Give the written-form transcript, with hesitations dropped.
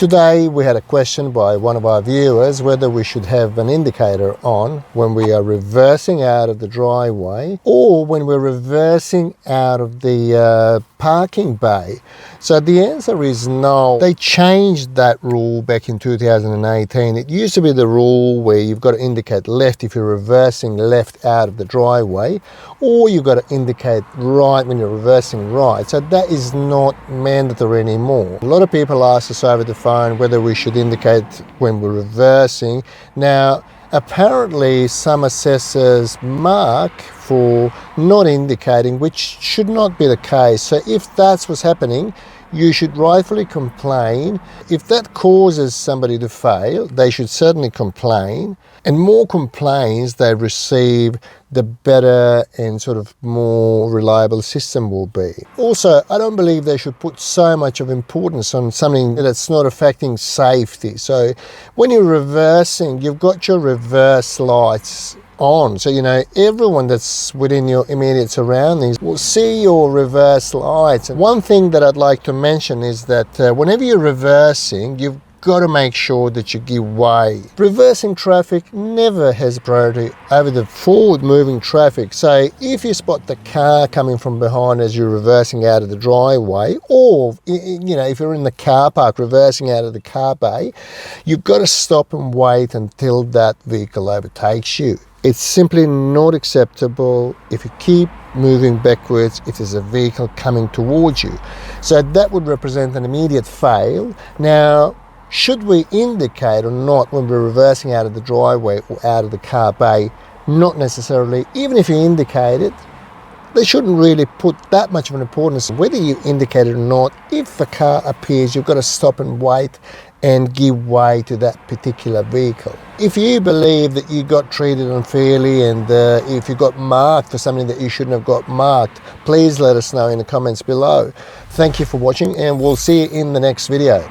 Today we had a question by one of our viewers whether we should have an indicator on when we are reversing out of the driveway or when we're reversing out of the parking bay. So the answer is no. They changed that rule back in 2018. It used to be the rule where you've got to indicate left if you're reversing left out of the driveway, or you've got to indicate right when you're reversing right. So that is not mandatory anymore. A lot of people ask us over the phone whether we should indicate when we're reversing. Now, apparently some assessors mark for not indicating, which should not be the case. So if that's what's happening, you should rightfully complain. If that causes somebody to fail, they should certainly complain. And more complaints they receive, the better and sort of more reliable system will be. Also, I don't believe they should put so much of importance on something that's not affecting safety. So when you're reversing, you've got your reverse lights on. So, you know, everyone that's within your immediate surroundings will see your reverse lights. And one thing that I'd like to mention is that whenever you're reversing, you've got to make sure that you give way. Reversing traffic never has priority over the forward moving traffic. So if you spot the car coming from behind as you're reversing out of the driveway, or, you know, if you're in the car park reversing out of the car bay, you've got to stop and wait until that vehicle overtakes you. It's simply not acceptable if you keep moving backwards if there's a vehicle coming towards you. So that would represent an immediate fail. Now, should we indicate or not when we're reversing out of the driveway or out of the car bay? Not necessarily. Even if you indicate it, they shouldn't really put that much of an importance whether you indicate it or not. If the car appears, you've got to stop and wait and give way to that particular vehicle. If you believe that you got treated unfairly and if you got marked for something that you shouldn't have got marked, please let us know in the comments below. Thank you for watching, and we'll see you in the next video.